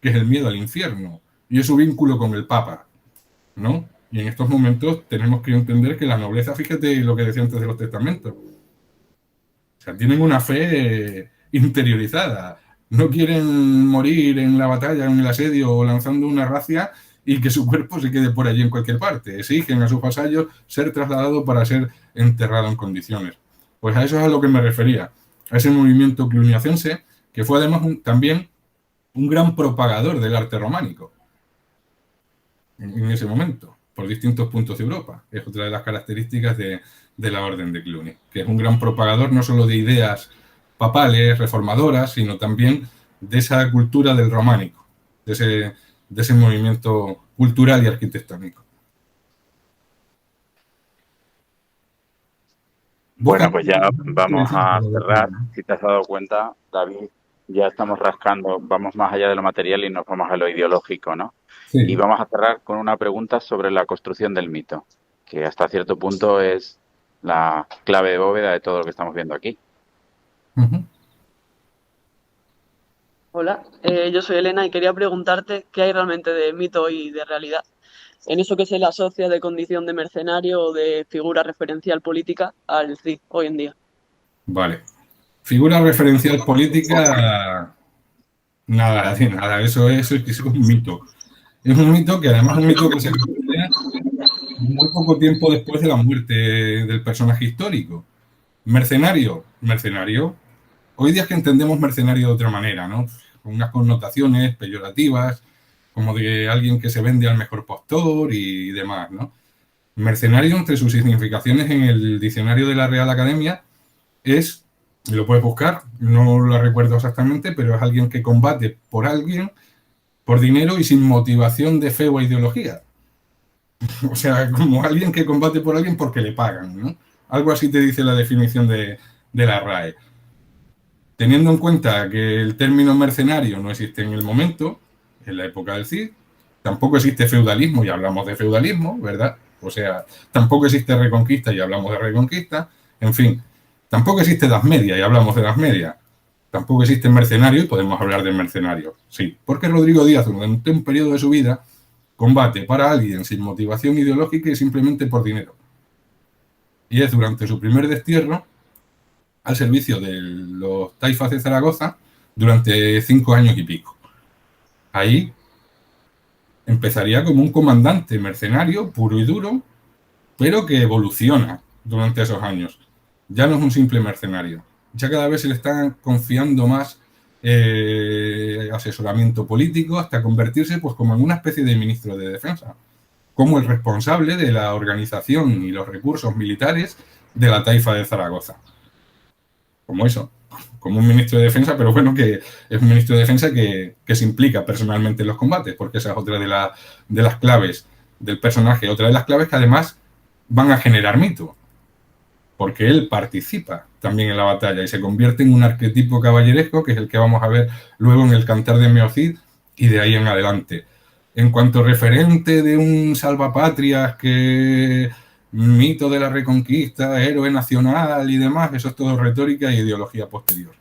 que es el miedo al infierno, y es su vínculo con el Papa, ¿no? Y en estos momentos tenemos que entender que la nobleza, fíjate lo que decía antes de los testamentos, o sea, tienen una fe interiorizada, no quieren morir en la batalla, en el asedio o lanzando una racia y que su cuerpo se quede por allí en cualquier parte. Exigen a sus vasallos ser trasladado para ser enterrado en condiciones. Pues a eso es a lo que me refería, a ese movimiento cluniacense, que fue además también un gran propagador del arte románico en ese momento, por distintos puntos de Europa. Es otra de las características de la Orden de Cluny, que es un gran propagador no solo de ideas papales, reformadoras, sino también de esa cultura del románico, de ese movimiento cultural y arquitectónico. Bueno, pues ya vamos a cerrar. Si te has dado cuenta, David, ya estamos rascando, vamos más allá de lo material y nos vamos a lo ideológico, ¿no? Sí. Y vamos a cerrar con una pregunta sobre la construcción del mito, que hasta cierto punto es la clave de bóveda de todo lo que estamos viendo aquí. Hola, yo soy Elena y quería preguntarte qué hay realmente de mito y de realidad en eso que se le asocia de condición de mercenario o de figura referencial política al Cid hoy en día. Vale. Figura referencial política, nada, eso es un mito. Es un mito que además es un mito que se crea muy poco tiempo después de la muerte del personaje histórico. Mercenario. Hoy día es que entendemos mercenario de otra manera, ¿no? Con unas connotaciones peyorativas, como de alguien que se vende al mejor postor y demás, ¿no? Mercenario, entre sus significaciones en el diccionario de la Real Academia, es, lo puedes buscar, no lo recuerdo exactamente, pero es alguien que combate por alguien, por dinero y sin motivación de fe o ideología. O sea, como alguien que combate por alguien porque le pagan, ¿no? Algo así te dice la definición de la RAE. Teniendo en cuenta que el término mercenario no existe en el momento, en la época del Cid, tampoco existe feudalismo y hablamos de feudalismo, ¿verdad? O sea, tampoco existe reconquista y hablamos de reconquista. En fin, tampoco existe Edad Media y hablamos de Edad Media. Tampoco existe mercenario y podemos hablar de mercenario. Sí, porque Rodrigo Díaz, durante un periodo de su vida, combate para alguien sin motivación ideológica y simplemente por dinero. Y es durante su primer destierro al servicio de los taifas de Zaragoza durante 5 años y pico. Ahí empezaría como un comandante mercenario puro y duro, pero que evoluciona durante esos años. Ya no es un simple mercenario. Ya cada vez se le está confiando más asesoramiento político hasta convertirse pues como en una especie de ministro de defensa, como el responsable de la organización y los recursos militares de la taifa de Zaragoza. Como eso, como un ministro de defensa, pero bueno, que es un ministro de defensa que se implica personalmente en los combates, porque esa es otra de las claves del personaje, otra de las claves que además van a generar mito, porque él participa también en la batalla y se convierte en un arquetipo caballeresco, que es el que vamos a ver luego en el Cantar de Meocid y de ahí en adelante. En cuanto referente de un salvapatrias que mito de la reconquista, héroe nacional y demás, eso es todo retórica e ideología posterior.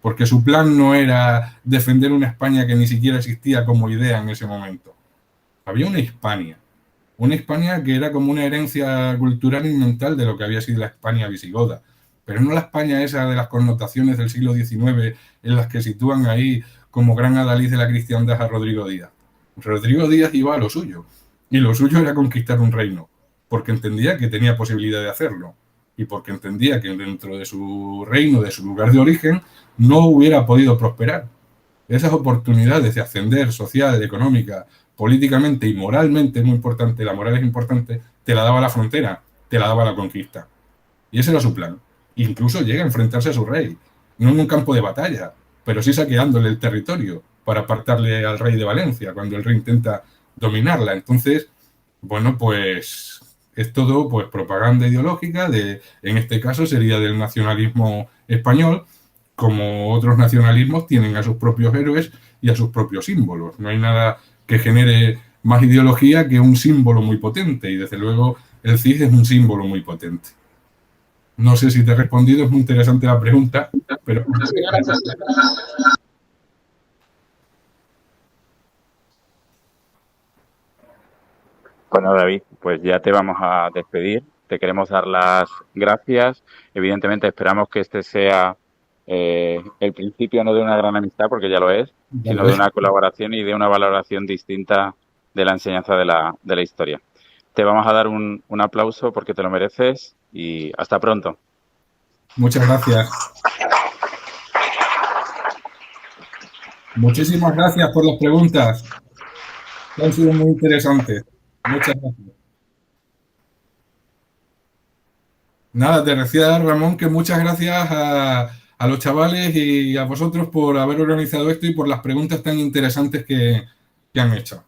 Porque su plan no era defender una España que ni siquiera existía como idea en ese momento. Había una Hispania que era como una herencia cultural y mental de lo que había sido la España visigoda. Pero no la España esa de las connotaciones del siglo XIX en las que sitúan ahí como gran adalid de la cristiandad a Rodrigo Díaz. Rodrigo Díaz iba a lo suyo, y lo suyo era conquistar un reino, porque entendía que tenía posibilidad de hacerlo, y porque entendía que dentro de su reino, de su lugar de origen, no hubiera podido prosperar. Esas oportunidades de ascender social, económica, políticamente y moralmente, es muy importante, la moral es importante, te la daba la frontera, te la daba la conquista. Y ese era su plan. Incluso llega a enfrentarse a su rey, no en un campo de batalla, pero sí saqueándole el territorio para apartarle al rey de Valencia, cuando el rey intenta dominarla. Entonces, bueno, pues es todo pues propaganda ideológica, en este caso sería del nacionalismo español, como otros nacionalismos tienen a sus propios héroes y a sus propios símbolos. No hay nada que genere más ideología que un símbolo muy potente, y desde luego el Cid es un símbolo muy potente. No sé si te he respondido, es muy interesante la pregunta, pero... Bueno, David, pues ya te vamos a despedir. Te queremos dar las gracias. Evidentemente esperamos que este sea el principio no de una gran amistad, porque ya lo es, sino de una colaboración y de una valoración distinta de la enseñanza de la historia. Te vamos a dar un aplauso porque te lo mereces y hasta pronto. Muchas gracias. Muchísimas gracias por las preguntas. Han sido muy interesantes. Muchas gracias. Nada, te decía, Ramón, que muchas gracias a los chavales y a vosotros por haber organizado esto y por las preguntas tan interesantes que han hecho.